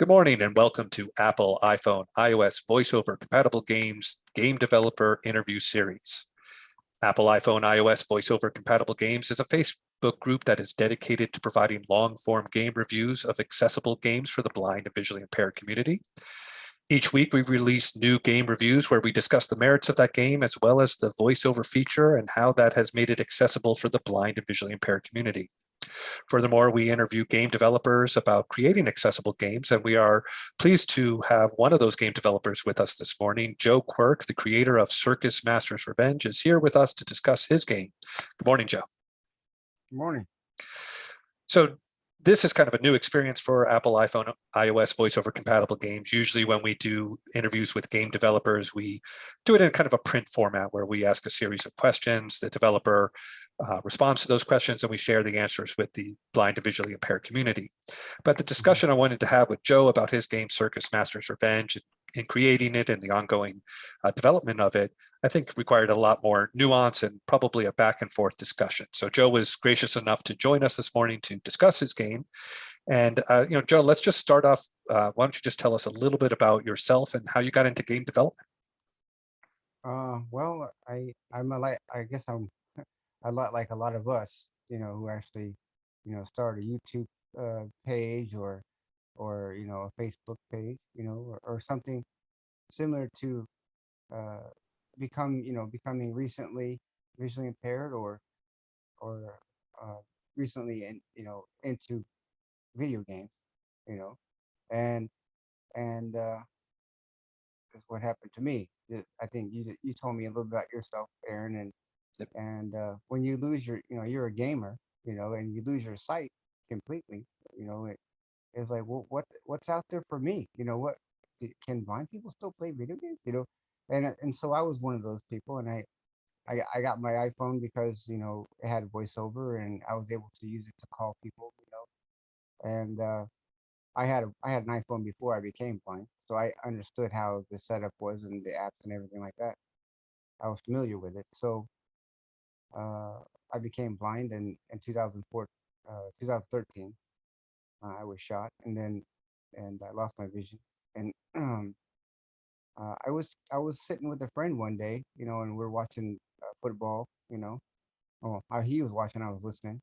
Good morning and welcome to Apple, iPhone, iOS Voiceover Compatible Games Game Developer Interview Series. Apple, iPhone, iOS Voiceover Compatible Games is a Facebook group that is dedicated to providing long-form game reviews of accessible games for the blind and visually impaired community. Each week we release new game reviews where we discuss the merits of that game as well as the voiceover feature and how that has made it accessible for the blind and visually impaired community. Furthermore, we interview game developers about creating accessible games, and we are pleased to have one of those game developers with us this morning. Joe Quirk, the creator of Circus Master's Revenge, is here with us to discuss his game. Good morning, Joe. Good morning. So this is kind of a new experience for Apple, iPhone, iOS voiceover compatible games. Usually when we do interviews with game developers, we do it in kind of a print format where we ask a series of questions. The developer responds to those questions and we share the answers with the blind and visually impaired community. But the discussion I wanted to have with Joe about his game, Circus Master's Revenge, in creating it and the ongoing development of it, I think required a lot more nuance and probably a back and forth discussion. So Joe was gracious enough to join us this morning to discuss his game. And Joe, let's just start off. Why don't you just tell us a little bit about yourself and how you got into game development? Well, I'm I guess I'm a lot like a lot of us, who actually, start a YouTube page or a Facebook page, or something similar to uh becoming recently visually impaired or recently into video games, you know, and and is what happened to me. I think you told me a little bit about yourself, Aaron, Yep. and when you lose your, you're a gamer, and you lose your sight completely, it's like, well, what's out there for me? What can blind people still play video games? And so I was one of those people, and I got my iPhone because it had voiceover, and I was able to use it to call people, and I had an iPhone before I became blind, so I understood how the setup was and the apps and everything like that. I was familiar with it. So uh, I became blind in 2004, 2013. I was shot, and I lost my vision. And I was sitting with a friend one day, and we're watching football. Oh, he was watching, I was listening,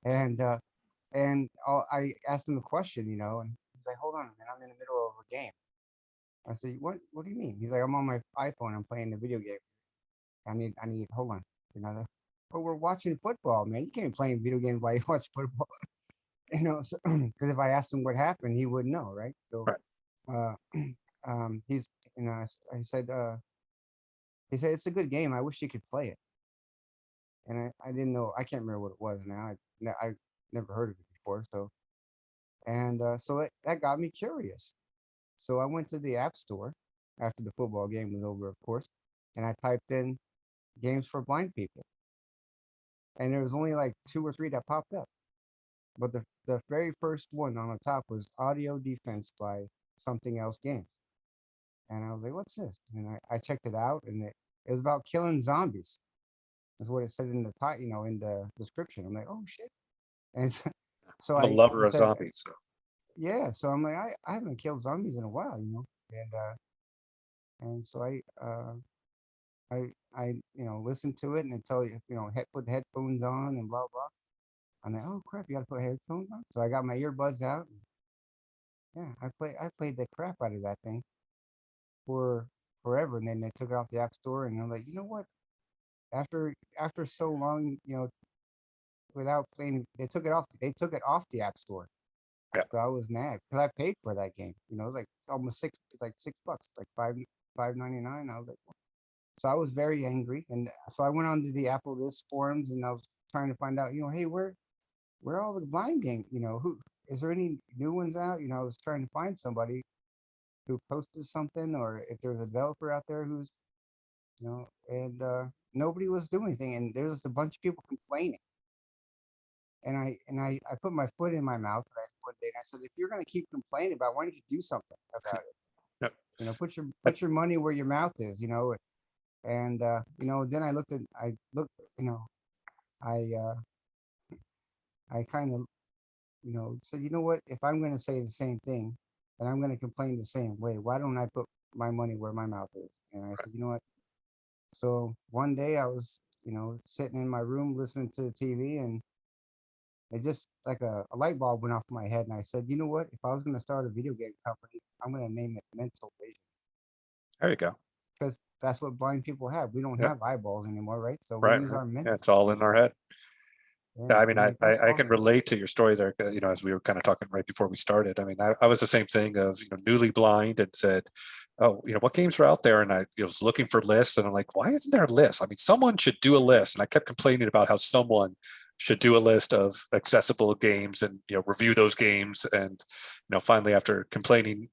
and I asked him a question, and he's like, "Hold on, man, I'm in the middle of a game." I said, "What do you mean?" He's like, "I'm on my iPhone. I'm playing the video game. I need. Hold on, But we're watching football, man. You can't play video games while you watch football, So, because if I asked him what happened, he wouldn't know, right? So, Right. uh, he's, I said, he said it's a good game. I wish you could play it, and I didn't know. I can't remember what it was now. I never heard of it before, so that got me curious. So I went to the App Store after the football game was over, of course, and I typed in games for blind people, and there was only like two or three that popped up. But the very first one on the top was Audio Defense by Something Else Games, and I was like, "What's this?" And I checked it out, and it was about killing zombies. That's what it said in the title, in the description. I'm like, "Oh shit!" And so I'm a I lover of said, zombies. So. "Yeah." So I'm like, I haven't killed zombies in a while, and so I listen to it and it tell you, put the headphones on and blah blah. I'm like, oh crap, you gotta put headphones on. So I got my earbuds out. And, yeah, I played the crap out of that thing for forever, and then they took it off the App Store, and I'm like, you know what? After so long, without playing, They took it off the App Store. Yeah. So I was mad because I paid for that game. It was like almost it's like $6, like $5.99. I was like, so I was very angry, and so I went on to the Apple List forums, and I was trying to find out, hey, where are all the blind games? Who is there any new ones out? I was trying to find somebody who posted something, or if there's a developer out there who's, and nobody was doing anything, and there was just a bunch of people complaining. And I put my foot in my mouth, and one day, and I said, if you're going to keep complaining about, why don't you do something about it? Yep. Put your money where your mouth is, and then I I kind of said, what, if I'm going to say the same thing, and I'm going to complain the same way. Why don't I put my money where my mouth is? And I said, you know what? So one day I was, sitting in my room listening to the TV, and it just like a light bulb went off in my head. And I said, you know what? If I was going to start a video game company, I'm going to name it Mental Vision, There you go. because that's what blind people have. We don't Yep. have eyeballs anymore, right? So we Right. use Right. our Yeah, mental. it's all in our head. Yeah, Yeah, I mean, I'm like, that's I can awesome. relate to your story there, as we were kind of talking right before we started. I mean, I was the same thing of, newly blind and said, oh, what games are out there? And I was looking for lists and I'm like, why isn't there a list? I mean, someone should do a list. And I kept complaining about how someone should do a list of accessible games and, review those games. And, finally, after complaining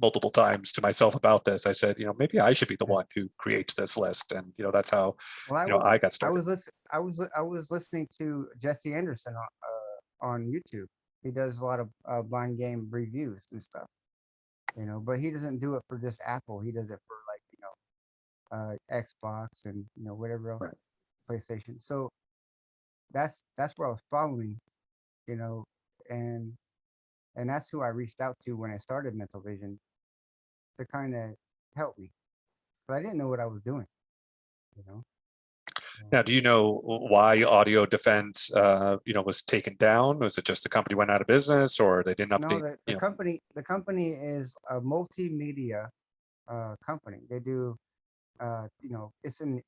multiple times to myself about this, I said, maybe I should be the one who creates this list. And, that's how, Well, I got I started. was listen, I was listening to Jesse Anderson on YouTube. He does a lot of blind game reviews and stuff, but he doesn't do it for just Apple. He does it for like Xbox and whatever else, Right. PlayStation. So that's where I was following, you know, and and that's who I reached out to when I started Mental Vision to kind of help me, but I didn't know what I was doing, you know. So, Now, do you know why Audio Defense, was taken down? Was it just the company went out of business, or they didn't no, update? the company is a multimedia company. They do it's in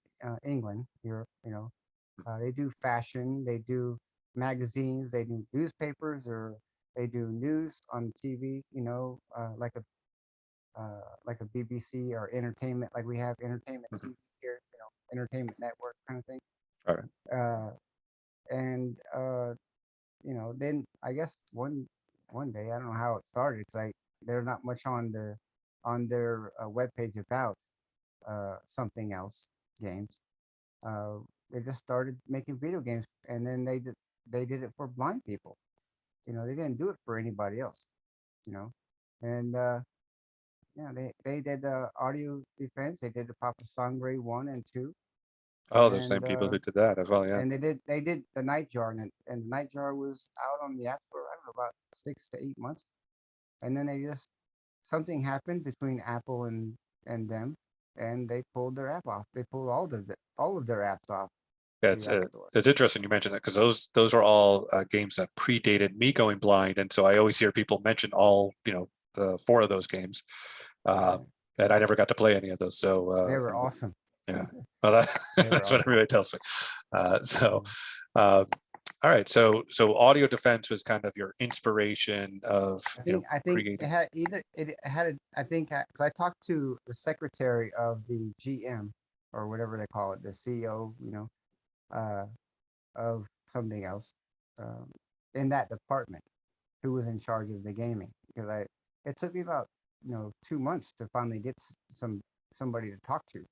England, Europe. They do fashion, they do magazines, they do newspapers, or they do news on TV. Like a BBC or entertainment, like we have entertainment Mhm. TV here. Entertainment network kind of thing. All right. Uh, and then I guess one day, I don't know how it started. It's like they're not much on their webpage about something else games. uh, they just started making video games, and then they did it for blind people. They didn't do it for anybody else. You know, and they did audio defense. They did the Papa Sangre 1 and 2, Oh, those same and people who did that as well. Yeah. they did the Nightjar, and the Nightjar was out on the App Store, I don't know, about 6 to 8 months, and then they just something happened between Apple and them, and they pulled their app off. They pulled all of their apps off Yeah, the App Store. it's interesting you mentioned that because those are all games that predated me going blind, and so I always hear people mention all four of those games, Yeah. and I never got to play any of those. So They were awesome. yeah, well, They were that's what awesome. everybody tells me. So, Yeah. uh, all right, so audio defense was kind of your inspiration of I think it creating. had either it had a, I think because I talked to the secretary of the GM, or whatever they call it, the CEO, uh, of something else, um, in that department, who was in charge of the gaming. Because it took me about 2 months to finally get somebody to talk to.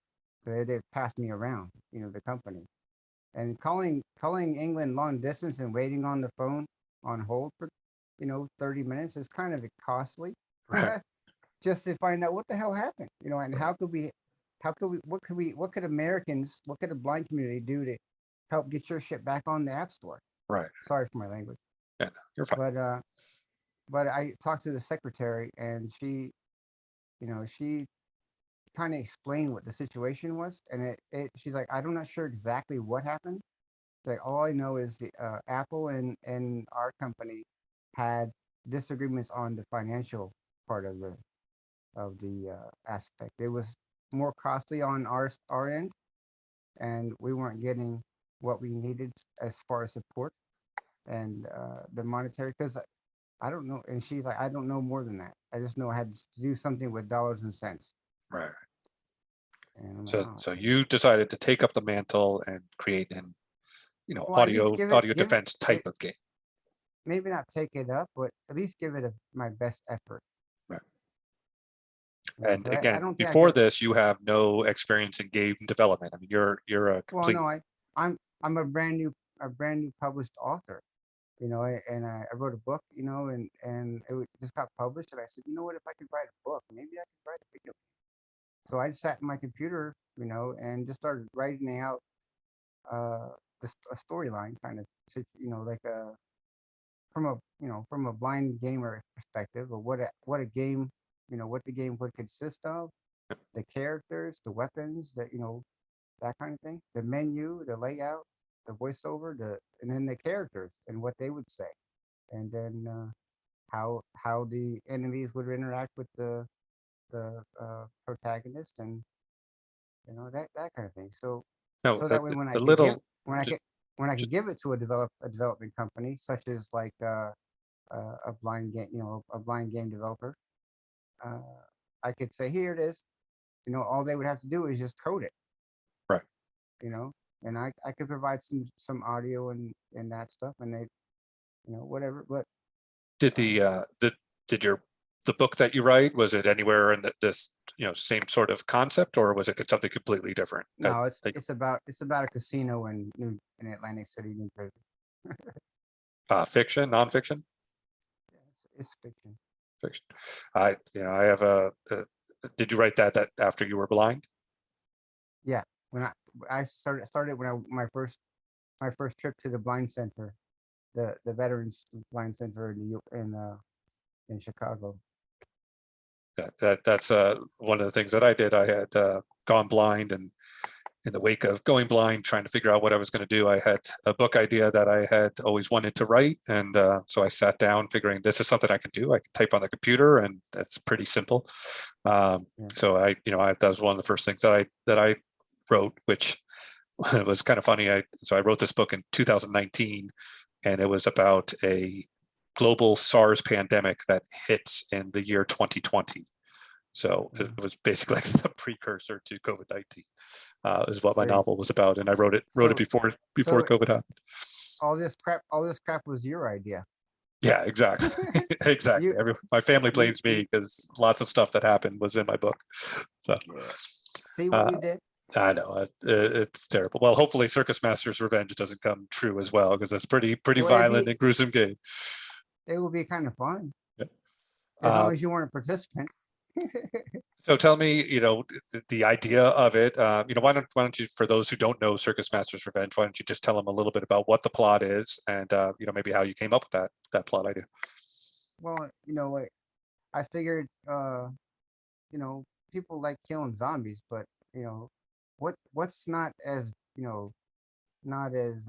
They passed me around, the company. And calling England long distance and waiting on the phone on hold for 30 minutes is kind of costly, Right, just to find out what the hell happened, and what could Americans, what could the blind community do to help get your shit back on the App Store? right. Sorry for my language. Yeah, no, you're fine. But I talked to the secretary, and she kind of explained what the situation was, and she's like, I'm not sure exactly what happened. Like, all I know is the Apple and our company had disagreements on the financial part of the aspect. It was more costly on our end, and we weren't getting what we needed as far as support and the monetary. Because I don't know, and she's like, I don't know more than that. I just know I had to do something with dollars and cents. Right. And I'm like, So oh, so you decided to take up the mantle and create an well, at least audio give defense type it, of game. maybe not take it up, but at least give it my best effort. Right. And 'Cause I again, don't think I before could. this, you have no experience in game development. I mean, you're a Well, complete no, I'm a brand new published author, and I wrote a book, and just got published, and I said, what, if I could write a book, maybe I could write a video. So I just sat in my computer, and just started writing out uh a storyline, kind of, like from a from a blind gamer perspective of what a game, what the game would consist of, the characters, the weapons, that that kind of thing, the menu, the layout, the voiceover, and then the characters and what they would say, and then how the enemies would interact with the protagonist, and that kind of thing. No, So that way, when I a could give little. when I ju- could when I ju- could give it to a development company such as like a blind game, a blind game developer, uh, I could say, here it is. All they would have to do is just code it. Right. And I could provide some audio and that stuff, and they, whatever. But Did uh, did the book that you write, was it anywhere in this same sort of concept, or was it something completely different? no, Like, it's about a casino in Atlantic City, New Jersey. fiction, nonfiction? It's fiction. Fiction. I have did you write that after you were blind? Yeah, when I started when my first trip to the blind center, the Veterans Blind Center in in Chicago. That's one of the things that I did. I had gone blind, and in the wake of going blind, trying to figure out what I was going to do, I had a book idea that I had always wanted to write. And so I sat down figuring this is something I can do. I can type on the computer, and that's pretty simple. Yeah. So that was one of the first things that I wrote, which was kind of funny. So I wrote this book in 2019, and it was about a global SARS pandemic that hits in the year 2020. So it was basically like the precursor to COVID-19, is what my Great. novel was about, and I wrote it So before so COVID happened. all this crap was your idea. Yeah, exactly, exactly. You My family you blames me because lots of stuff that happened was in my book. So yeah. See what uh, you did? I know it's terrible. Well, hopefully, Circus Master's Revenge doesn't come true as well, because it's pretty Well, violent and gruesome game. it would be kind of fun Yeah. as Uh, long as you weren't a participant. So tell me, the idea of it. Why don't you, for those who don't know Circus Master's Revenge, why don't you just tell them a little bit about what the plot is, and maybe how you came up with that plot idea. Well, what I figured, you know, people like killing zombies, but what's not as not as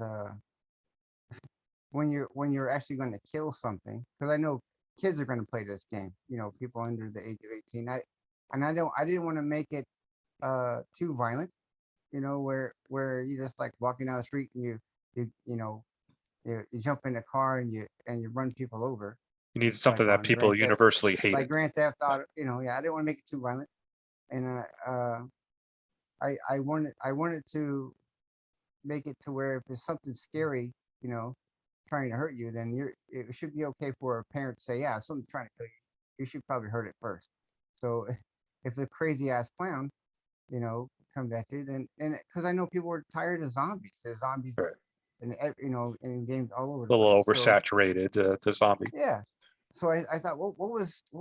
when you're actually going to kill something, because I know kids are going to play this game, people under the age of 18. I didn't want to make it too violent, where you just like walking down the street and you jump in a car and you run people over, You need like something that on people universally hated. Grand Theft Auto. Yeah, I didn't want to make it too violent, and I wanted to make it to where if it's something scary, you know, trying to hurt you, then it should be okay for a parent to say, yeah, if something's trying to kill you, you should probably hurt it first. So if the crazy ass clown, comes at you, then and because I know people are tired of zombies. There's zombies Right. in games all over A the little place. So oversaturated, the zombie. yeah. So I thought, well, what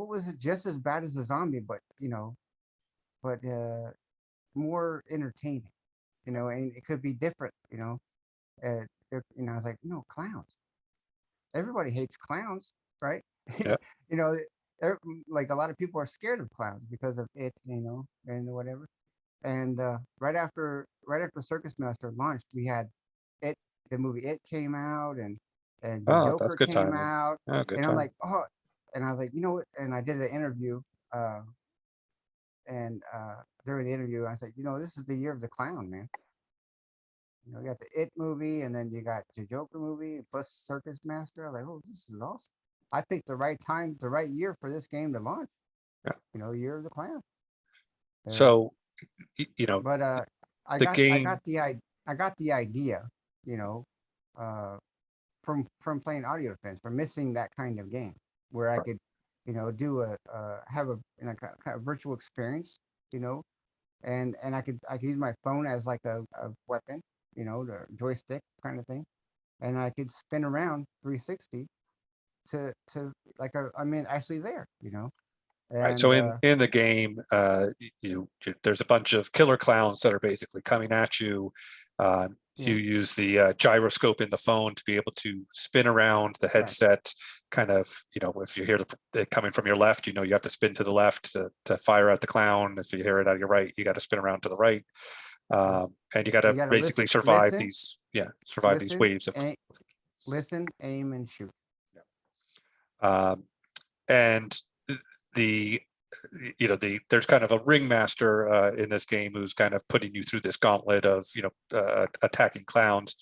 was it just as bad as the zombie, but but more entertaining, and it could be different, I was like, clowns. Everybody hates clowns, right? Yeah. you know, like a lot of people are scared of clowns because of it, and whatever. And right after Circus Master launched, we had it. The movie It came out, and the Oh, that's Joker good came timing. out, Oh, good and I'm timing. like, oh, and I was like, what? And I did an interview, uh, and during the interview, I said, this is the year of the clown, man. You got the It movie, and then you got the Joker movie, plus Circus Master. I'm like, oh, this is awesome. I picked the right time, the right year for this game to launch. Yeah. Year of the clown. So, But the game. I got the idea, you know, uh, from playing audio defense, from missing that kind of game where I could, do have a kind of virtual experience, you know, and I could use my phone as like a weapon, the joystick kind of thing, and I could spin around 360 to like I'm in actually there, Right. So and in the game, there's a bunch of killer clowns that are basically coming at you. You use the gyroscope in the phone to be able to spin around the Right. headset, kind of, if you hear it coming from your left, you have to spin to the left to fire at the clown. If you hear it out of your right, you got to spin around to the right. And you got to basically survive these waves of. Listen, aim, and shoot. And there's kind of a ringmaster in this game who's kind of putting you through this gauntlet of attacking clowns.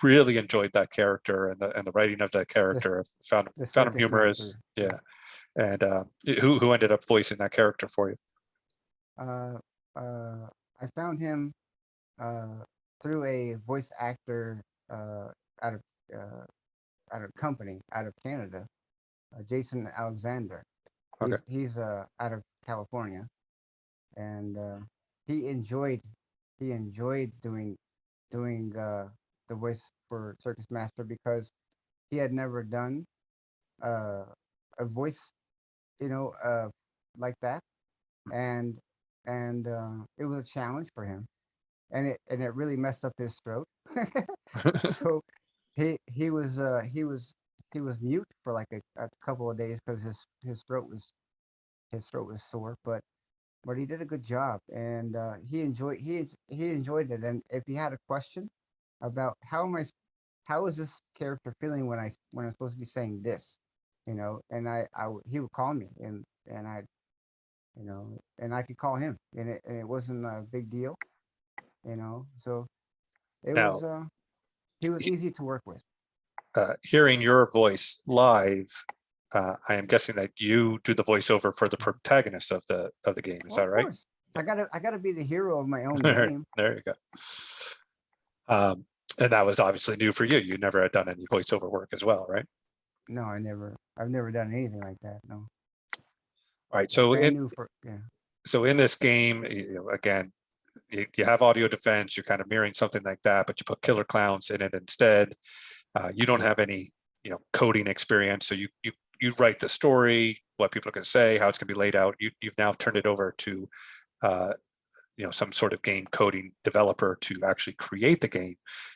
Really enjoyed that character and the writing of that character. Found him humorous. Yeah. And who ended up voicing that character for you? I found him through a voice actor out of company out of Canada, Jason Alexander. Okay. He's out of California, and he enjoyed doing the voice for Circus Master because he had never done a voice, like that, and it was a challenge for him, and it really messed up his throat. So he was mute for like a couple of days because his throat was sore, but he did a good job, and he enjoyed it. And if he had a question about how is this character feeling when I'm supposed to be saying this, and he would call me, and I and I could call him, and it wasn't a big deal, so it Now, was he was easy to work with. Hearing your voice live, I am guessing that you do the voiceover for the protagonist of the game. Is that right? Course. I gotta be the hero of my own game. There you go. And that was obviously new for you. You never had done any voiceover work as well, right? No, I've never done anything like that. No. All right. So So in this game, again, you have audio defense. You're kind of mirroring something like that, but you put killer clowns in it instead. You don't have any coding experience, so you write the story, what people are going to say, how it's going to be laid out. You've now turned it over to some sort of game coding developer to actually create the game.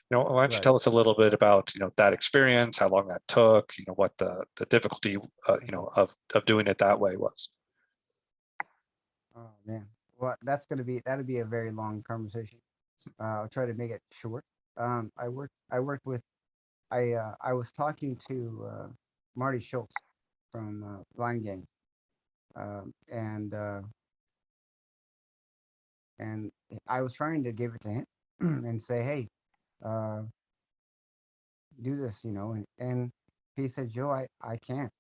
Why don't you tell us a little bit about that experience, how long that took, what the difficulty of doing it that way was. Oh man, well that'll be a very long conversation. I'll try to make it short. I worked with I was talking to Marty Schultz from Blind Game, and I was trying to give it to him and say, hey, do this, and he said, Joe, I can't.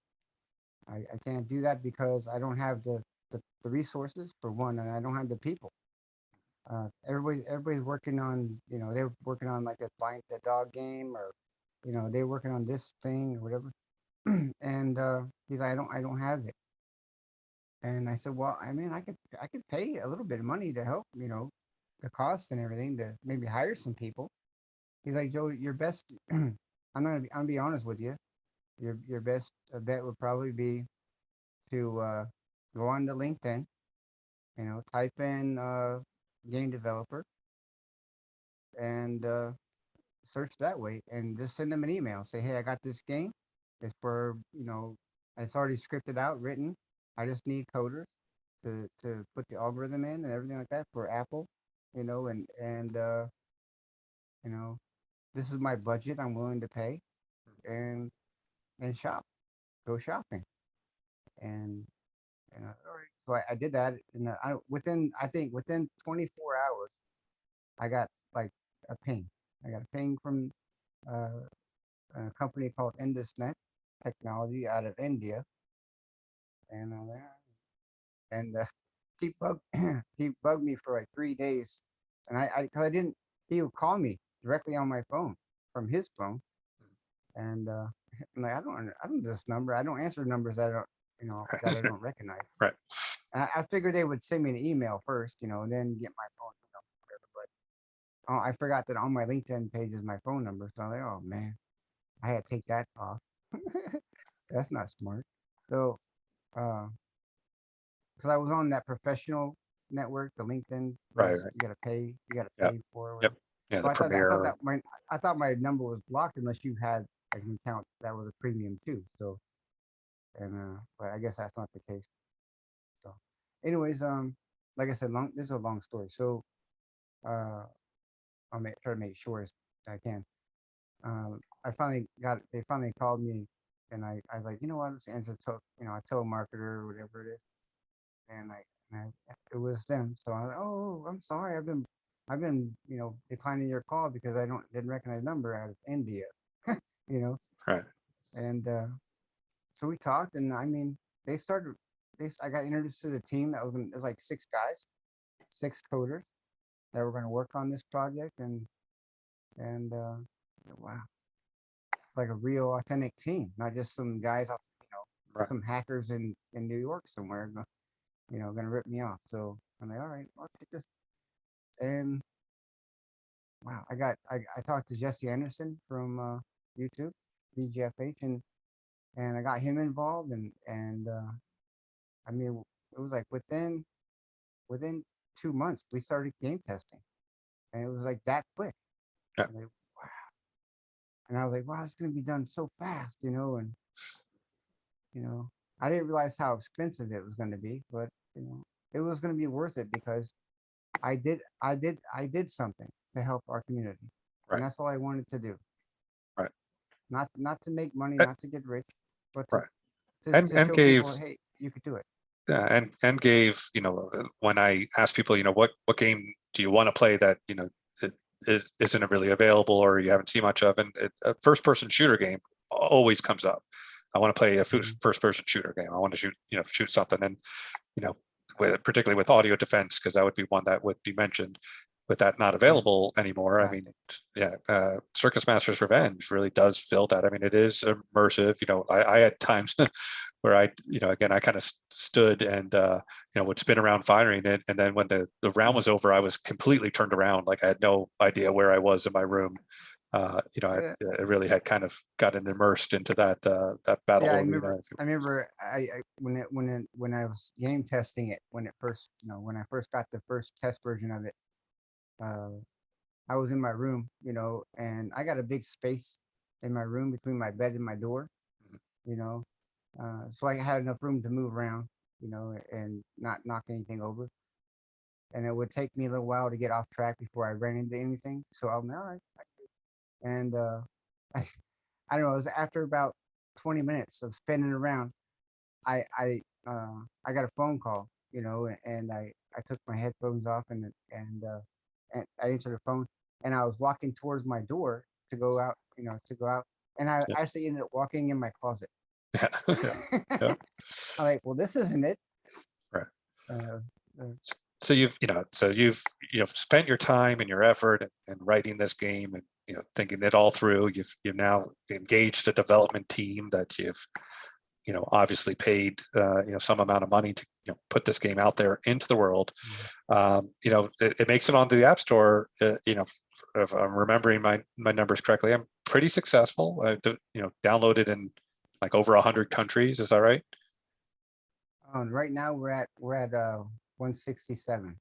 I can't do that because I don't have the resources for one, and I don't have the people. Everybody's working on, they're working on like the dog game, or they're working on this thing or whatever. And he's like, I don't have it. And I said, well, I mean, I could pay a little bit of money to help, the cost and everything, to maybe hire some people. He's like, Joe, your best I'm gonna be honest with you. Your best bet would probably be to go on to LinkedIn, type in game developer, and search that way, and just send them an email. Say, hey, I got this game. It's for, it's already scripted out, written. I just need coders to put the algorithm in and everything like that for Apple, and this is my budget I'm willing to pay, and go shopping, and all right. So I did that, and within 24 hours, I got like a ping. I got a ping from a company called IndusNet Technology out of India, and he bugged he bugged me for like 3 days, and because I didn't, he would call me directly on my phone from his phone, and I'm like, I don't know this number. I don't answer numbers that I don't that I don't recognize. Right. I figured they would send me an email first, and then get my phone, whatever. But I forgot that on my LinkedIn page is my phone number, so I'm like, oh man, I had to take that off. That's not smart. So, because I was on that professional network, the LinkedIn, right. You gotta pay for. Yep. Yeah, So the Premiere. I thought my number was blocked unless you had like an account that was a premium too. So but I guess that's not the case. So, anyways, like I said, this is a long story. So, uh, try to make it short as I can. They finally called me, and I was like, you know what, let's answer, a telemarketer or whatever it is, and it was them. So I was like, oh, I'm sorry, I've been, declining your call because I didn't recognize the number out of India, you know, Right. and so we talked, and I mean, they started. I got introduced to the team. It was like 6 guys, 6 coders that were going to work on this project, and wow, like a real authentic team, not just some guys, Right. some hackers in New York somewhere, going to rip me off. So I'm like, all right, I'll take this. And wow, I talked to Jesse Anderson from YouTube, BGFH, and I got him involved, and I mean, it was like within 2 months we started game testing, and it was like that quick. Yeah. And, wow. And I was like, wow, it's gonna be done so fast, and I didn't realize how expensive it was gonna be, but it was gonna be worth it because I did something to help our community, and Right. that's all I wanted to do. Right. Not to make money, Eh, not to get rich, but Right. to And show gave, people, hey, you could do it. yeah, and gave, when I asked people, what game do you want to play that, it isn't really available or you haven't seen much of, and a first person shooter game always comes up. I want to play a Mhm. first person shooter game. I want to shoot something, and particularly with audio defense, because that would be one that would be mentioned. With that not Yeah, available anymore, I mean, classic. yeah, Circus Master's Revenge really does fill that. I mean, it is immersive. I had times where again, I kind of stood and would spin around firing it, and then when the round was over, I was completely turned around, like I had no idea where I was in my room. Yeah, I really had kind of gotten immersed into that battle yeah, arena. I remember, when I was game testing it, when I first got the first test version of it, uh, I was in my room, and I got a big space in my room between my bed and my door, you know, so I had enough room to move around, and not knock anything over. And it would take me a little while to get off track before I ran into anything. So I'm all right. And I, I don't know. It was after about 20 minutes of spinning around, I I I got a phone call, and I took my headphones off, and I answered the phone, and I was walking towards my door to go out, and I Yeah, actually ended up walking in my closet. yeah, yeah, yeah. I'm like, well, this isn't it. Right. Uh, uh, So you've spent your time and your effort in writing this game, and thinking it all through. You've now engaged a development team that you've obviously paid some amount of money to put this game out there into the world. It makes it onto the App Store. If I'm remembering my numbers correctly, I'm pretty successful. Downloaded in like over 100 countries. Is that right? right now we're at 167.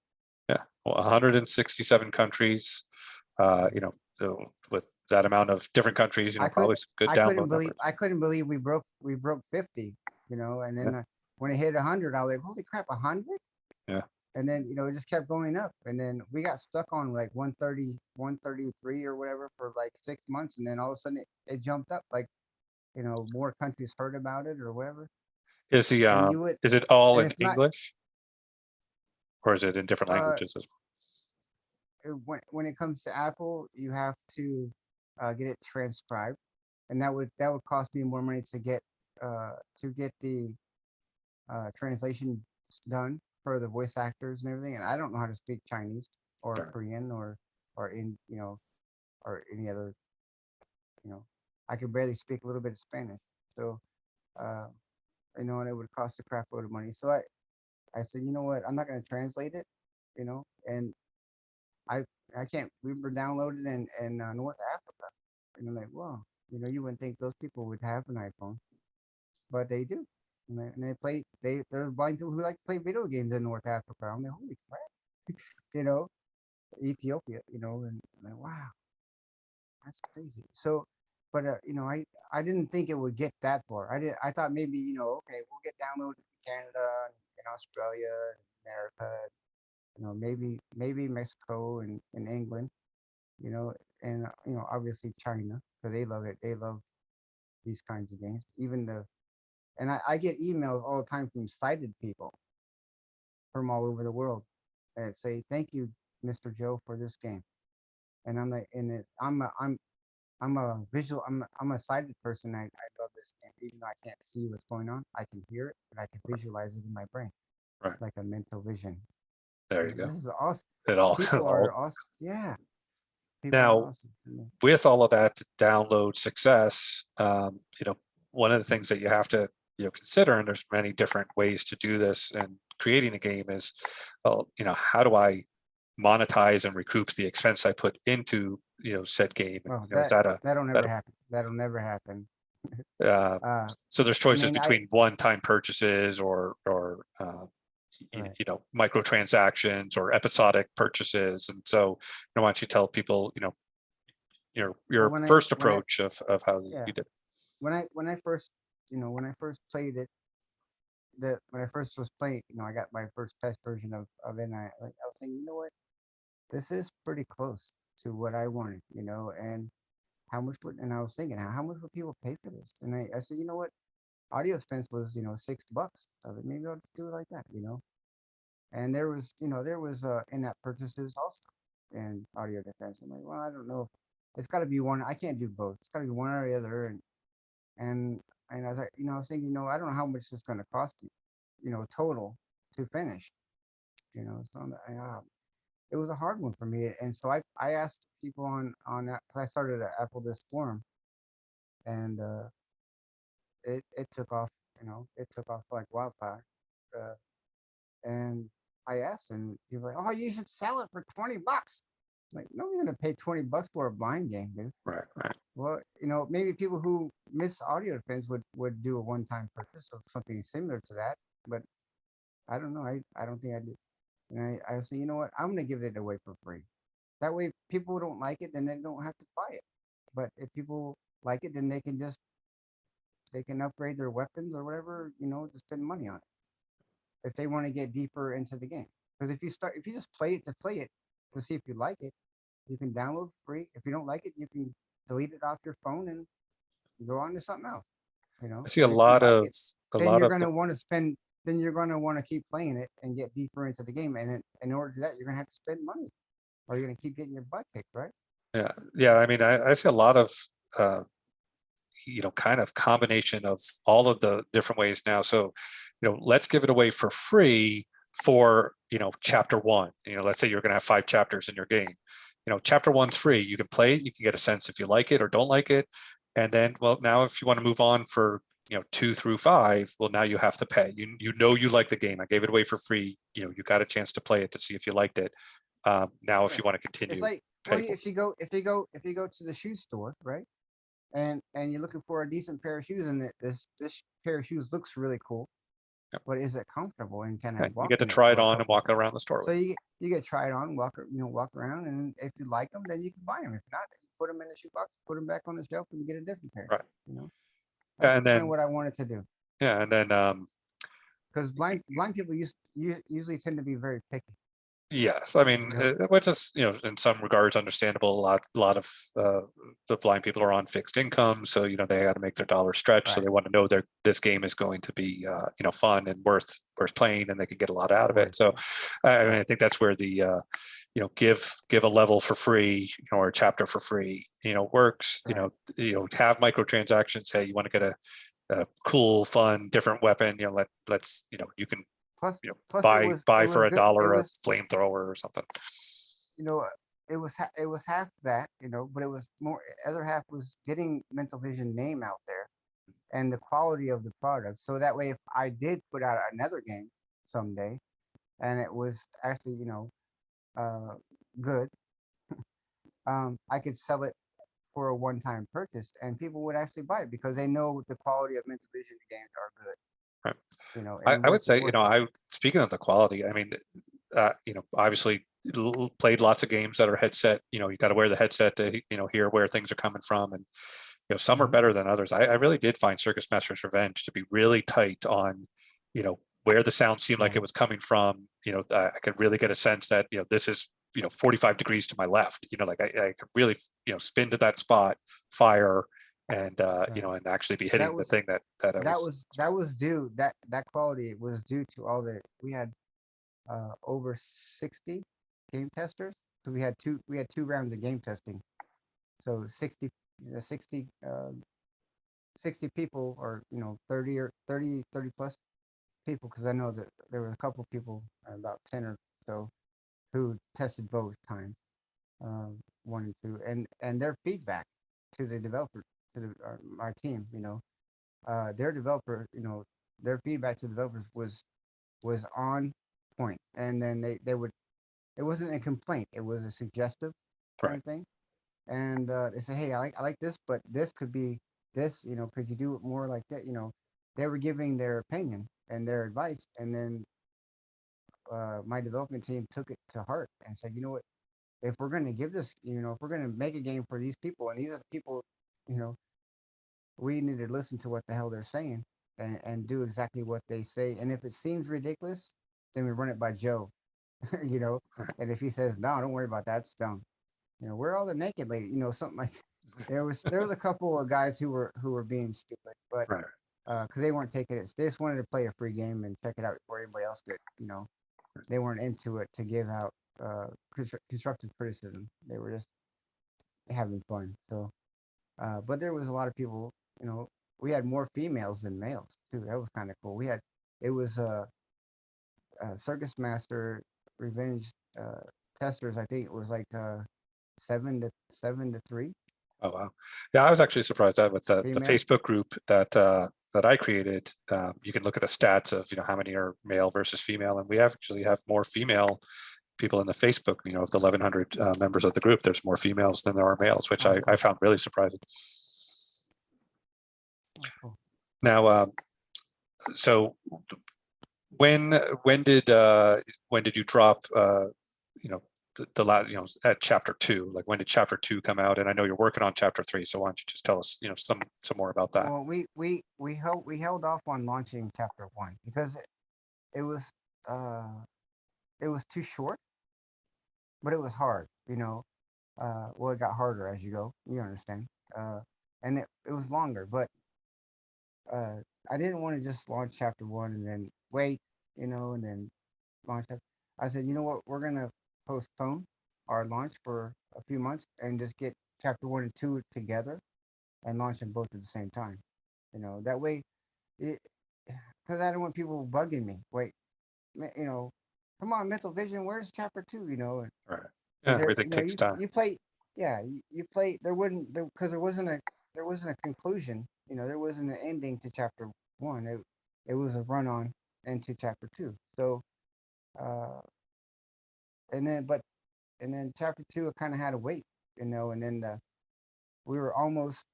Yeah, well, 167 countries. So with that amount of different countries, I could probably some good download numbers. I couldn't believe we broke 50, and Yeah, then when it hit 100, I was like, holy crap, 100. yeah. And then it just kept going up, and then we got stuck on like 130, 133 or whatever for like 6 months, and then all of a sudden it jumped up, like more countries heard about it or whatever. Is the And you would is it all and in it's not English or is it in different uh languages as when it comes to Apple, you have to get it transcribed, and that would cost me more money to get the translation done for the voice actors and everything. And I don't know how to speak Chinese or well? Korean or in or any other. I could barely speak a little bit of Spanish, so uh, and it would cost a crap load of money. So I said, you know what, I'm not going to translate it, and I I can't. We were downloaded in North Africa, and I'm like, wow, you wouldn't think those people would have an iPhone, but they do. And they play. There's a bunch of people who like to play video games in North Africa. I'm like, holy crap, you know. Ethiopia, you know, and I'm like, wow, that's crazy. So, but I didn't think it would get that far. I thought maybe, okay, we'll get downloaded in Canada and Australia, and America, maybe Mexico and England, you know, and obviously China, because they love it. They love these kinds of games. And I get emails all the time from sighted people from all over the world that say, "Thank you, Mr. Joe, for this game." And I'm like, I'm a visual. I'm a sighted person. I love this game, even though I can't see what's going on. I can hear it, and I can visualize it in my brain, Right. like a mental vision. There you go. This is awesome. It all, People are awesome. Yeah, people are now, awesome. with all of that download success, one of the things that you have to consider, and there's many different ways to do this, and creating a game is, well, how do I monetize and recoup the expense I put into said game? Oh, Is that that'll that never happen. That'll never happen. uh, Uh, so there's I choices mean, I between one-time purchases or right. microtransactions or episodic purchases, and so why don't you tell people Well, your first approach of how yeah, you did it? when I first when I first played it, when I first was playing, I got my first test version of it. And I was thinking, you know what, this is pretty close to what I wanted, and how much would, and I was thinking, how much would people pay for this? And I said, you know what, audio expense was $6. So maybe I'll do it like that, And there was in-app purchases also and audio defense. I'm like, well, I don't know if it's got to be one. I can't do both. It's got to be one or the other. And I was like, I was thinking, I don't know how much it's going to cost me, total to finish. So it was a hard one for me. And so I asked people on that, because I started an Apple Disc forum, and it took off. It took off like wildfire. Uh, and I asked, and people were like, "Oh, you should sell it for $20." Like, nobody's gonna pay $20 for a blind game, dude. Right, right. Well, maybe people who miss audio defense would do a one-time purchase of something similar to that, but I don't know. I don't think I did. And I said, you know what? I'm gonna give it away for free. That way, if people don't like it, then they don't have to buy it. But if people like it, then they can upgrade their weapons or whatever, to spend money on it if they want to get deeper into the game. Because if you just play it to play it to see if you like it, you can download free. If you don't like it, you can delete it off your phone and go on to something else. I see But if you like it, a then lot you're of gonna the want to spend. Then you're gonna want to keep playing it and get deeper into the game. And then, in order to do that, you're gonna have to spend money, or you're gonna keep getting your butt kicked, right? yeah. I mean, I see a lot of uh, kind of combination of all of the different ways now. So, let's give it away for free for chapter one. Let's say you're going to have 5 chapters in your game. Chapter one's free. You can play it. You can get a sense if you like it or don't like it. And then, well, now if you want to move on for 2 through 5, well, now you have to pay. You like the game. I gave it away for free. You got a chance to play it to see if you liked it. Now, if Yeah. you want to It's continue, like, well, pay for it. if you go to the shoe store, right? And you're looking for a decent pair of shoes, and this pair of shoes looks really cool, Yep. but is it comfortable, and can I Yeah, you walk get to in it try it for a on and couple? walk around the store So with. you get try it on, walk around, and if you like them, then you can buy them. If not, then you put them in the shoebox, put them back on the shelf, and get a different pair. Right. That's And kind of then what I wanted to do, because blind people usually tend to be very picky. yes, I mean, You know, which is, in some regards understandable. A lot of the blind people are on fixed income, so they got to make their dollar stretch. So right? they want to know this game is going to be fun and worth playing, and they can get a lot out of it. Worth So it. I mean, Right. I think that's where the give a level for free, or a chapter for free, works. Right. Have microtransactions. Hey, you want to get a cool, fun, different weapon? Let's you can Plus, you know plus buy it for was a good. It dollar a was flamethrower or something. you know it was half that, but it was more, other half was getting Mental Vision name out there and the quality of the product, so that way if I did put out another game someday and it was actually uh good, I could sell it for a one-time purchase and people would actually buy it because they know the quality of Mental Vision games are good, Right. and I would say, worth it. speaking of the quality, I mean, obviously played lots of games that are headset. You got to wear the headset to hear where things are coming from, and some are Mhm. better than others. I really did find Circus Master's Revenge to be really tight on where the sound seemed like Yeah. it was coming from. I could really get a sense that this is 45 degrees to my left. Like I could really spin to that spot, fire, and Right. and actually be That hitting the was thing that I was. that was due that quality was due to all the we had over 60 game testers. So we had two rounds of game testing. So 60 uh, 60 uh, 60 people, or 30 or 30 plus people, because I know that there were a couple people, about 10 or so, who tested both times, one and two, and their feedback to the developer, to my team, their developer, their feedback to the developers was on point, and then they would, it wasn't a complaint, it was a suggestive kind Right. of thing, and they say, hey, I like this, but this could be this, could you do it more like that, they were giving their opinion and their advice, and then my development team took it to heart and said, you know what, if we're going to give this, if we're going to make a game for these people, and these are the people, you know, we need to listen to what the hell they're saying, and do exactly what they say. And if it seems ridiculous, then we run it by Joe, you know. And if he says, no, don't worry about that, it's dumb. We're all the naked lady, something like that. There was a couple of guys who were being stupid, but Right. because they weren't taking it, they just wanted to play a free game and check it out before everybody else did. They weren't into it to give out constructive criticism. They were just having fun. So, but there was a lot of people. We had more females than males too. That was kind of cool. It was Circus Master Revenge testers. I think it was like 7-3 Oh wow. Yeah, I was actually surprised that with the females. Facebook group that I created, you can look at the stats of how many are male versus female, and we actually have more female people in the Facebook. Of the 1,100 members of the group, there's more females than there are males, which Oh, I cool. found really surprising. Oh, cool. Now, so when when did when did you drop you know the last at chapter 2? Like, when did chapter 2 come out? And I know you're working on chapter 3, so why don't you just tell us some more about that? Well, we held off on launching chapter 1 because it was uh it was too short, but it was hard. Well, it got harder as you go. You understand. And it was longer, but uh, I didn't want to just launch chapter 1 and then wait, and then launch it. I said, you know what, we're gonna postpone our launch for a few months and just get chapter 1 and 2 together and launch them both at the same time. That way, because I don't want people bugging me. Wait, come on, Mental Vision, where's chapter 2? Right. Because Yeah, everything takes time. you play, yeah, you play. There wouldn't because there wasn't a conclusion. There wasn't an ending to chapter 1. It was a run on into chapter 2. So, uh, and then but and then chapter 2, I kind of had to wait, and then we were almost,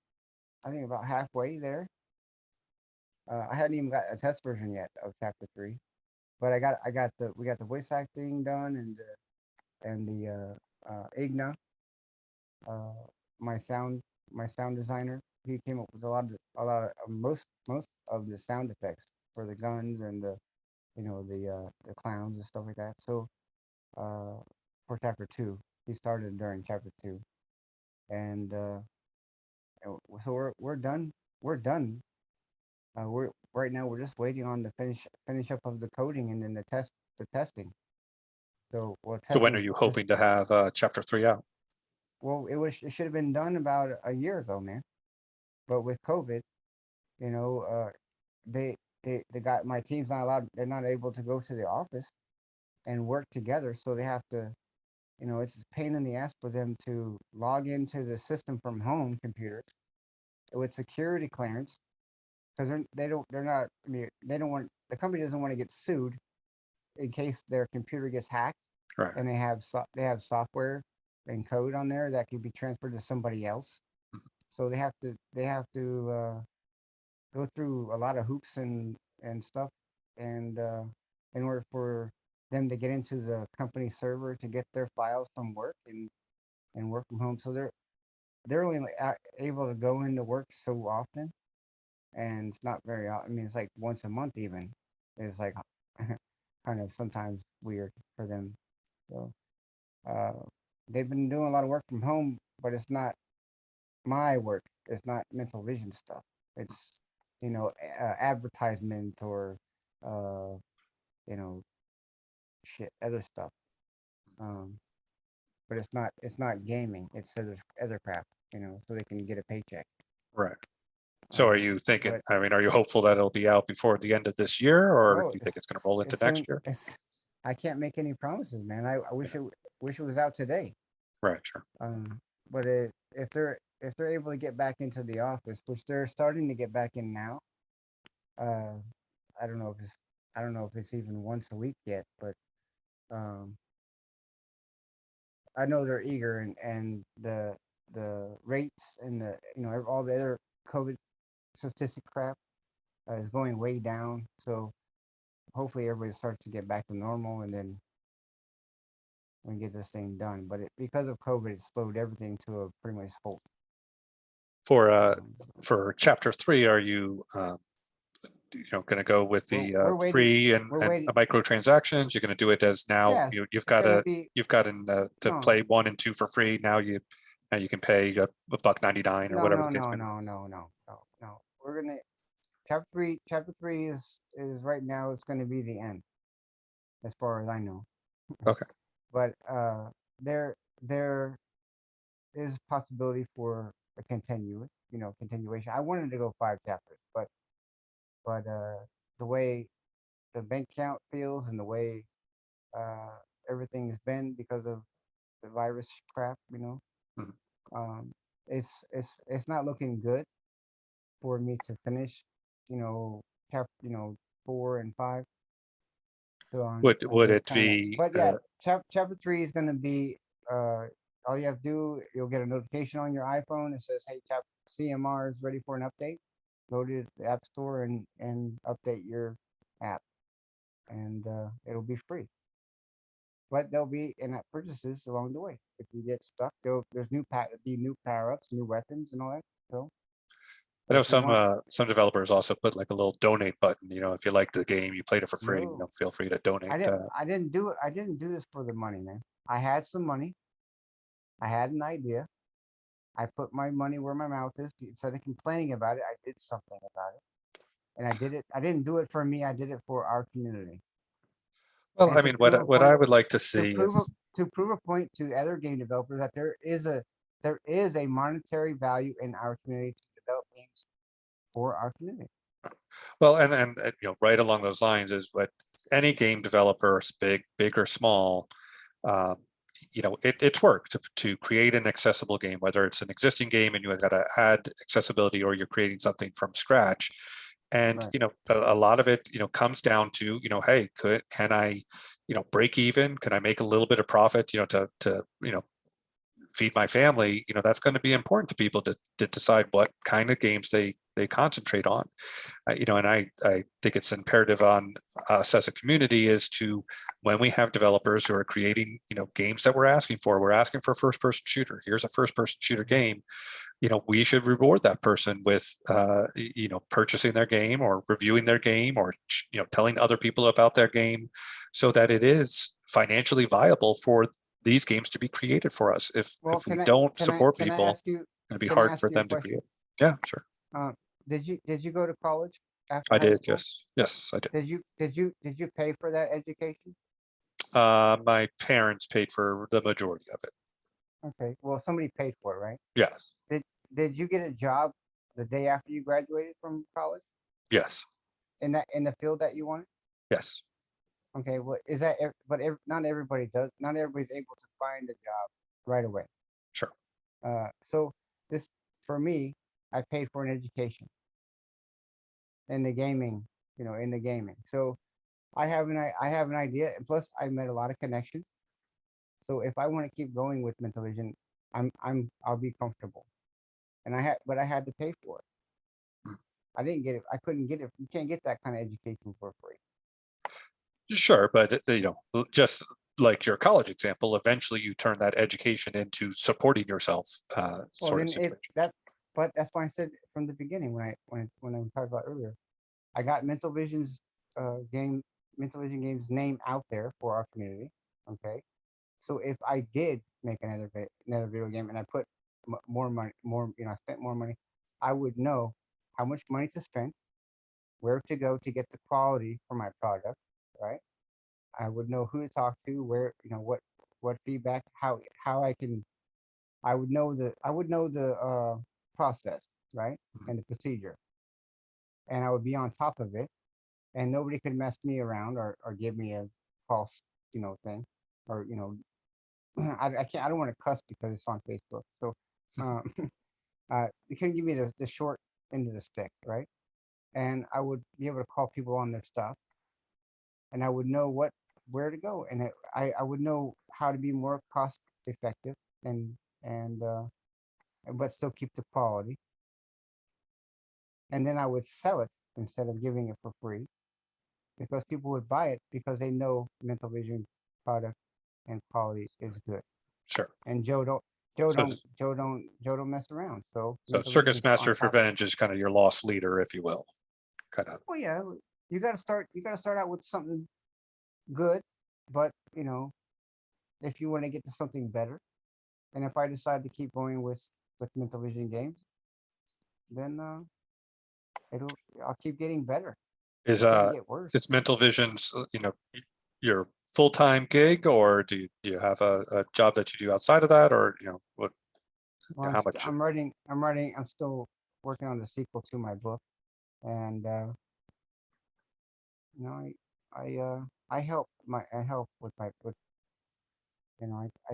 I think, about halfway there. I hadn't even got a test version yet of chapter 3, but I got we got the voice acting done, and the Igna, uh, my sound designer. He came up with most of the sound effects for the guns and the clowns and stuff like that. So uh, for chapter 2, he started during chapter 2, and so we're done. We're done. We're right now. We're just waiting on the finish up of the coding, and then the testing. So, well, So when are testing you just hoping to have chapter 3 out? well, it should have been done about a year ago, man. But with COVID, you know, uh, they got my team's not allowed. They're not able to go to the office and work together, so they have to. It's a pain in the ass for them to log into the system from home computers with security clearance, because they're not. I mean, they don't want the company doesn't want to get sued in case their computer gets hacked, Right. and they have software and code on there that could be transferred to somebody else. So they have to go through a lot of hoops and stuff, and in order for them to get into the company server to get their files from work and work from home. So they're only like, able to go into work so often, and it's not very. I mean, it's like once a month even. It's like kind of sometimes weird for them. So uh, they've been doing a lot of work from home, but it's not my work. It's not mental vision stuff. It's advertisement or uh, you know shit other stuff. Um, but it's not gaming. It's other crap. So they can get a paycheck. Right. So are Uh, you thinking, but I mean, are you hopeful that it'll be out before the end of this year, or oh, do you think it's going to roll into next year? I can't make any promises, man. I wish it was out today. Right, sure. But if they're able to get back into the office, which they're starting to get back in now, uh, I don't know if it's even once a week yet, but um, I know they're eager, and the rates and all the other COVID statistic crap is going way down. So hopefully everybody starts to get back to normal, and then we can get this thing done. But because of COVID, it slowed everything to a pretty much halt. For Um, for chapter 3, are you going to go with the we're waiting. free and We're waiting. microtransactions? You're going to do it as now Yes, you've it's got gonna to be to no, play 1 and 2 for free. Now you can pay $1.99 or no, whatever no, the case no, may be. no, no, no, no, no. We're gonna chapter three is right now. It's gonna be the end, as far as I know. Okay. But there is possibility for a continuation. I wanted to go 5 chapters, but the way the bank count feels and the way uh, everything's been because of the virus crap, Mhm. um, it's not looking good for me to finish, chapter, 4 and 5. So I'm Would just it kind of, be but yeah, chapter 3 is gonna be uh, all you have to do. You'll get a notification on your iPhone. It says, "Hey, chapter CMR is ready for an update." Go to the App Store and update your app, and it'll be free. But there'll be in-app purchases along the way. If you get stuck, there's new power ups, new weapons, and all that. So I know if you want, some developers also put like a little donate button. If you like the game, you played it for free. no, Feel free to donate. I didn't do it. I didn't do this for the money, man. I had some money. I had an idea. I put my money where my mouth is. Instead of complaining about it, I did something about it, and I did it. I didn't do it for me. I did it for our community, Well, and I to mean, prove a what I point, would like to to see prove a, is, to prove a point to other game developers that there is a monetary value in our community to develop games for our community. well, and right along those lines is what any game developer, big or small, um, it's work to create an accessible game, whether it's an existing game and you got to add accessibility or you're creating something from scratch. And Right. a lot of it comes down to hey, can I break even? Can I make a little bit of profit to feed my family? That's going to be important to people to decide what kind of games they concentrate on. And I think it's imperative on us as a community is to, when we have developers who are creating games that we're asking for a first person shooter, here's a first person shooter game, we should reward that person with purchasing their game or reviewing their game or telling other people about their game, so that it is financially viable for these games to be created for us. Well, If we don't support can I people, ask you it's going to be can I hard ask for you a them to create. question? Yeah, sure. Uh, did you go to college after I high did. school? Yes, I did. Did you pay for that education? My parents paid for the majority of it. Okay. Well, somebody paid for it, right? Yes, Did Did you get a job the day after you graduated from college yes, in the field that you wanted? yes. Okay. Well, is that but not everybody does. Not everybody's able to find a job right away. Sure. So this for me, I paid for an education in the gaming, in the gaming. So I have an idea, and plus I made a lot of connections. So if I want to keep going with mental vision, I'll be comfortable. And I had to pay for it. I didn't get it. I couldn't get it. You can't get that kind of education for free. Sure, but just like your college example, eventually you turn that education into supporting yourself, Well, sort of then if situation. that, but that's why I said from the beginning when I talked about earlier, I got Mental Vision Games name out there for our community. Okay, so if I did make another video game and I put more money, I spent more money, I would know how much money to spend, where to go to get the quality for my product, right? I would know who to talk to, where, what feedback, how I can, I would know the process, right, Mhm. and the procedure, and I would be on top of it, and nobody could mess me around or give me a false, thing, or I can't, I don't want to cuss because it's on Facebook, so um, you can give me the short end of the stick, right, and I would be able to call people on their stuff, and I would know where to go, and I would know how to be more cost effective and and uh, but still keep the quality, and then I would sell it instead of giving it for free because people would buy it because they know Mental Vision product and quality is good. Sure. And So, Joe don't mess around. So so Mental Vision Circus is on Master's top of it. Revenge is kind of your lost leader, if you will, kind of. Well, yeah, you got to start. You got to start out with something good, but if you want to get to something better, and if I decide to keep going with Mental Vision games, then it'll I'll keep getting better. Is It can't get worse. is Mental Vision's your full-time gig, or do you have a job that you do outside of that, or what Well, how much? I'm still working on the sequel to my book, and you know, I help with I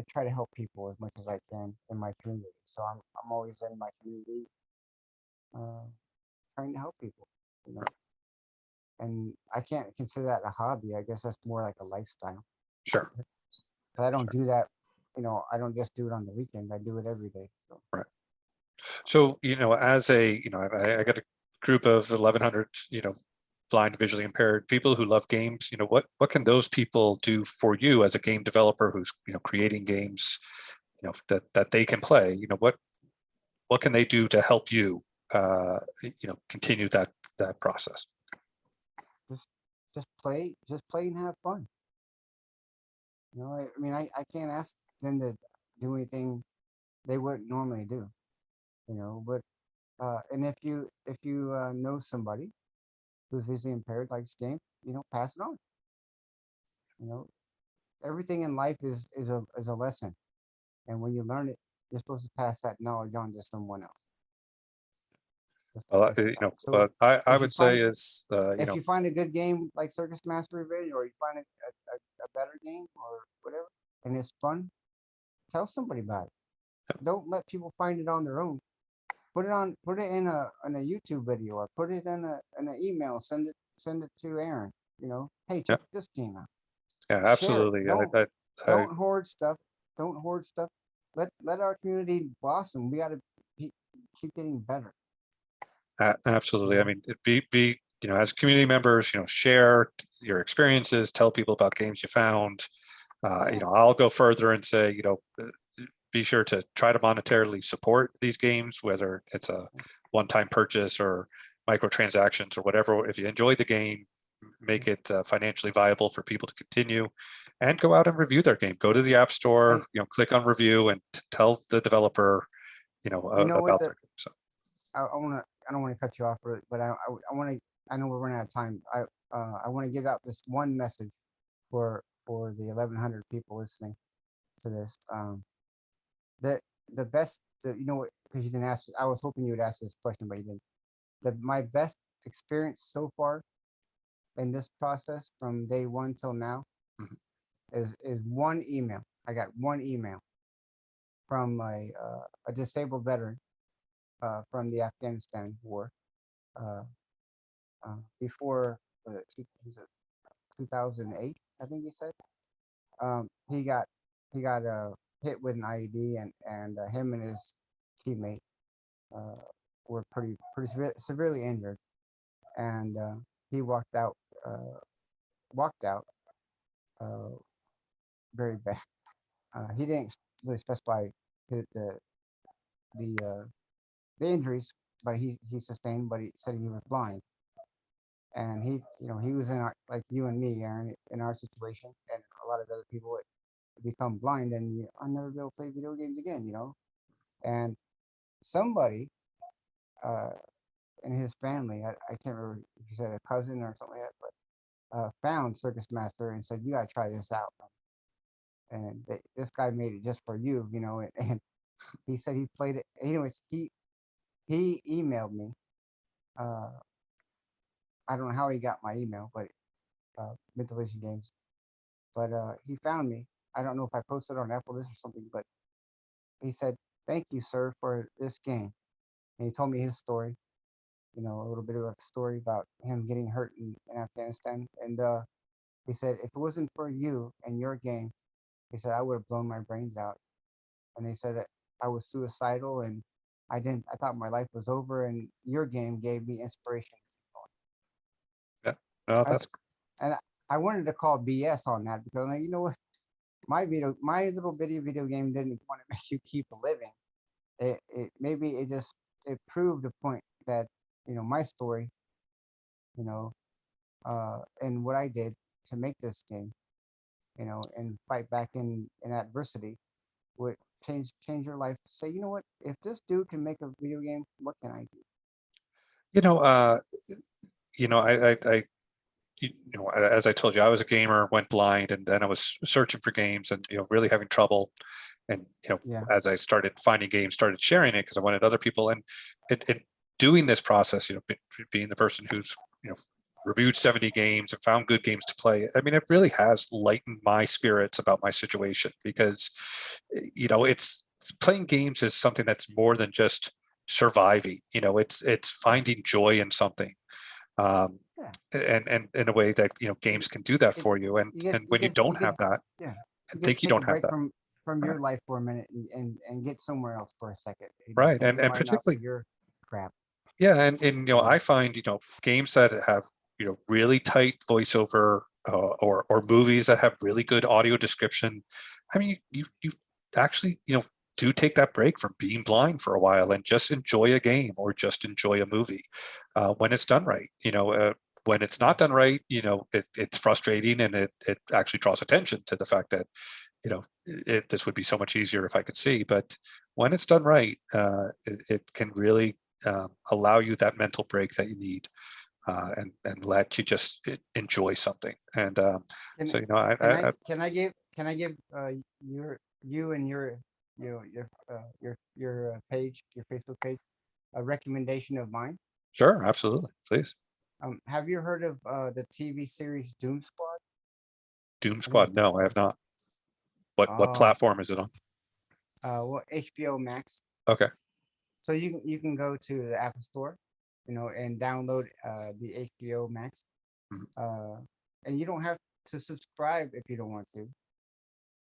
try to help people as much as I can in my community. So I'm always in my community, uh, trying to help people, you know. And I can't consider that a hobby. I guess that's more like a lifestyle. Sure. 'Cause I don't Sure. do that, I don't just do it on the weekends. I do it every day. So Right. So, as I got a group of 1,100, blind, visually impaired people who love games. What can those people do for you as a game developer who's, creating games, that they can play? What can they do to help you, continue that process? just just play and have fun. I mean, I can't ask them to do anything they wouldn't normally do. But and if you know somebody who's visually impaired likes game, pass it on. You know, everything in life is a lesson, and when you learn it, you're supposed to pass that knowledge on to someone else. Well, So what I if you would say find is, if you find a good game like Circus Master Revenge, or you find a better game or whatever, and it's fun, tell somebody about it. Don't let people find it on their own. Put it in a YouTube video, or put it in an email. Send it to Aaron. Hey, yeah, check this game out. yeah, Share it. absolutely. I Don't hoard stuff. Don't hoard stuff. Let our community blossom. We got to keep getting better. You Absolutely. I know. mean, be as community members, share your experiences, tell people about games you found. Yeah. I'll go further and say, be sure to try to monetarily support these games, whether it's a one-time purchase or microtransactions or whatever. If you enjoy the game, make it financially viable for people to continue, and go out and review their game. Go to the App Store, Hey, click on review, and tell the developer, you know what? about their game. So, I don't want to cut you off, but I want to. I know we're running out of time. I want to give out this one message for the 1,100 people listening to this. The the best, because you didn't ask. I was hoping you would ask this question, but you didn't. My best experience so far in this process from day one till now mhm, is one email. I got one email from a disabled veteran from the Afghanistan war uh, before was it 2008, I think he said. He got hit with an IED, and him and his teammate uh, were pretty severely injured, and he walked out. uh, very bad. He didn't really specify the uh, the injuries, but he sustained. But he said he was blind, and he was in our, like you and me, Aaron, in our situation, and a lot of other people that become blind, and I'll never be able to play video games again. And somebody uh, in his family, I can't remember if he said a cousin or something like that, but found Circus Master and said, "You gotta try this out." And this guy made it just for you, and he said he played it. Anyways, he emailed me. Uh, I don't know how he got my email, but Mental Vision Games. But he found me. I don't know if I posted on Apple this or something, but he said, "Thank you, sir, for this game." And he told me his story. A little bit of a story about him getting hurt in Afghanistan. And he said, "If it wasn't for you and your game," he said, "I would have blown my brains out." And he said that I was suicidal and I didn't. I thought my life was over, and your game gave me inspiration. Yeah. No, I s- that's and I wanted to call BS on that because, like, what, my little video game didn't want to make you keep living. It maybe it proved a point that my story, you know, and what I did to make this game, and fight back in adversity would change your life. Say, you know what? If this dude can make a video game, what can I do? you know, uh, as I told you, I was a gamer, went blind, and then I was searching for games and really having trouble. And Yeah, as I started finding games, started sharing it because I wanted other people. And it doing this process, being the person who's reviewed 70 games and found good games to play. I mean, it really has lightened my spirits about my situation because it's playing games is something that's more than just surviving. It's finding joy in something. Um, yeah. and in a way that games can do that It for you, and you get and you when you get you don't get have that yeah you and get to think you take a don't have break that. from Right, your life for a minute and get somewhere else for a second. right. Because and it and might not be particularly, your crap. yeah, and Yeah, I find games that have really tight voiceover, or movies that have really good audio description. I mean, you actually do take that break from being blind for a while and just enjoy a game or just enjoy a movie when it's done right. When it's yeah. not done right, it's frustrating, and it actually draws attention to the fact that this would be so much easier if I could see. But when it's done right, it can really allow you that mental break that you need, and let you just enjoy something. And Can so can I give you and your page, your Facebook page, a recommendation of mine? sure, absolutely, please. Have you heard of the TV series Doom Squad? Doom I think it's Squad? Doom No, I Squad. have not. What Oh, platform is it on? well, HBO Max. Okay. So you can go to the Apple Store, and download the HBO Max. Mhm. Uh, and you don't have to subscribe if you don't want to,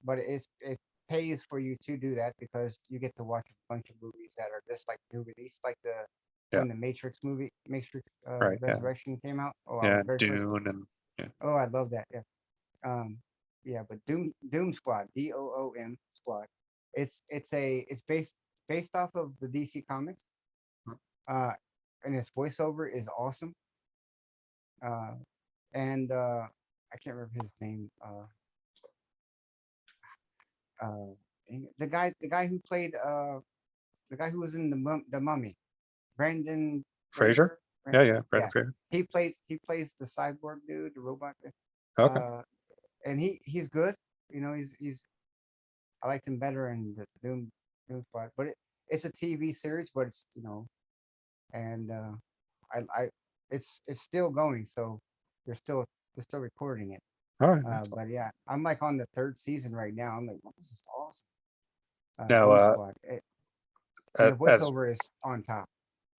but it pays for you to do that because you get to watch a bunch of movies that are just like new release, like Yeah. when the Matrix Right. Yeah. Resurrection came out. Oh, I was Yeah. the very first. Dune and yeah. Oh, I love that. Yeah. Um, yeah, but Doom Squad, Doom Squad. It's based off of the DC comics. Mm. Uh, and his voiceover is awesome. Uh, and I can't remember his name. Uh, the guy who played the guy who was in the Mummy, Brandon Frasier. Fraser. Yeah. Yeah. Brandon Yeah, Fraser. he plays the cyborg dude, the robot. Okay. Uh, and he's good. He's I liked him better in the Doom Squad, but it's a TV series, but it's and I it's still going, so they're still recording it. All right. But yeah, I'm like on the third season right now. I'm like, "Wow, this is awesome." Now, Doom Squad, and the as voiceover is on top.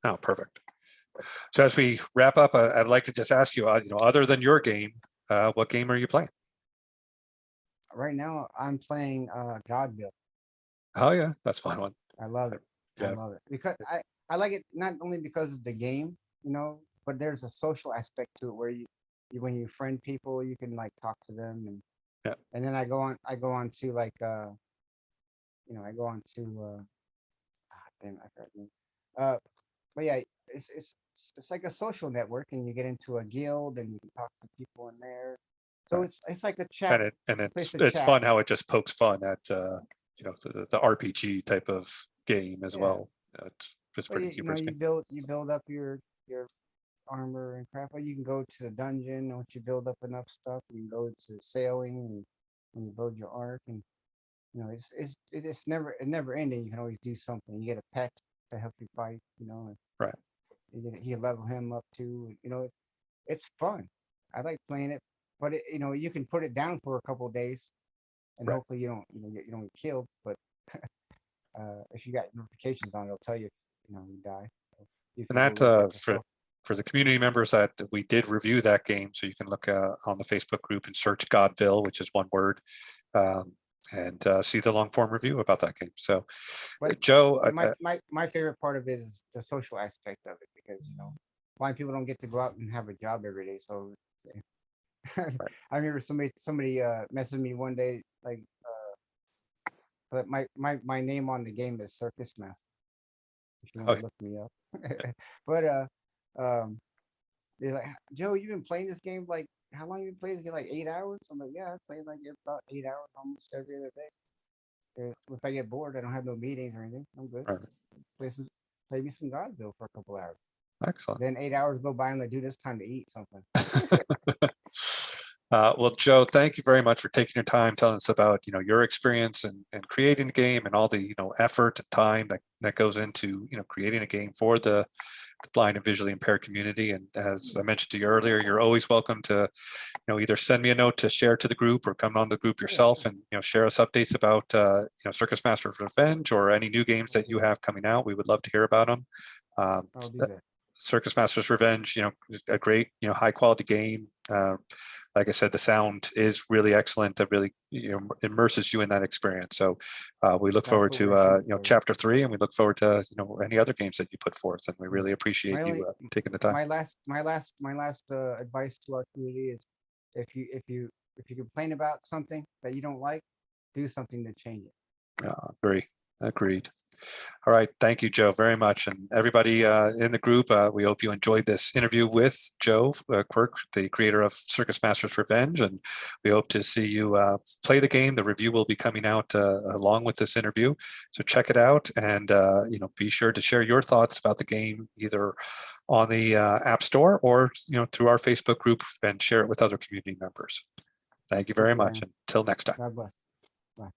oh, perfect. So as we wrap up, I'd like to just ask you, other than your game, what game are you playing? Right now, I'm playing Godville. Oh yeah, that's a fun one. I love it. I Yeah. love it because I like it not only because of the game, but there's a social aspect to it where when you friend people, you can like talk to them, and Yeah. And then I go on to like I go on to damn, I forgot the name. But yeah, it's like a social network, and you get into a guild, and you can talk to people in there. So Right. it's like a chat. And Place to it's chat. fun how it just pokes fun at the RPG type of game as Yeah. well. It's But pretty humorous game. you build up your armor and crap. But you can go to the dungeon once you build up enough stuff. You can go to sailing and when you build your arc, and it's never ending. You can always do something. You get a pet to help you fight. And Right. you level him up too. It's fun. I like playing it, but you can put it down for a couple of days, and Right. hopefully you don't get killed. But if you got notifications on, it'll tell you you die. So you And can go that reset yourself. for the community members, that we did review that game, so you can look on the Facebook group and search Godville, which is one word, and see the long form review about that game. So, But Joe, my favorite part of it is the social aspect of it, because blind people don't get to go out and have a job every day. So I remember somebody messaged me one day, like but my name on the game is Circus Master, if you want to look me up. But they're like, Joe, you've been playing this game, like, how long you been playing this game? Like 8 hours? I'm like, yeah, I play like about 8 hours almost every other day. If I get bored, I don't have no meetings or anything, I'm good. Play me some Godville for a couple hours. excellent. Then 8 hours go by, and like, dude, it's time to eat something. Well, Joe, thank you very much for taking your time telling us about your experience and creating the game, and all the effort and time that goes into creating a game for the blind and visually impaired community. And as I mentioned to you earlier, you're always welcome to either send me a note to share to the group, or come on the group yourself and share us updates about Circus Master's Revenge or any new games that you have coming out. We would love to hear about them. I'll do that. Circus Master's Revenge, a great, high quality game. Like I said, the sound is really excellent. That really, immerses you in that experience. So we look forward to, chapter 3, and we look forward to, any other games that you put forth. And we really appreciate you taking the time. My last advice to our community is, if you complain about something that you don't like, do something to change it. Agreed. All right. Thank you, Joe, very much. And everybody in the group, we hope you enjoyed this interview with Joe Quirk, the creator of Circus Master's Revenge. And we hope to see you play the game. The review will be coming out along with this interview. So check it out, and be sure to share your thoughts about the game, either on the App Store or through our Facebook group, and share it with other community members. Thank you very much. Until next time. God bless.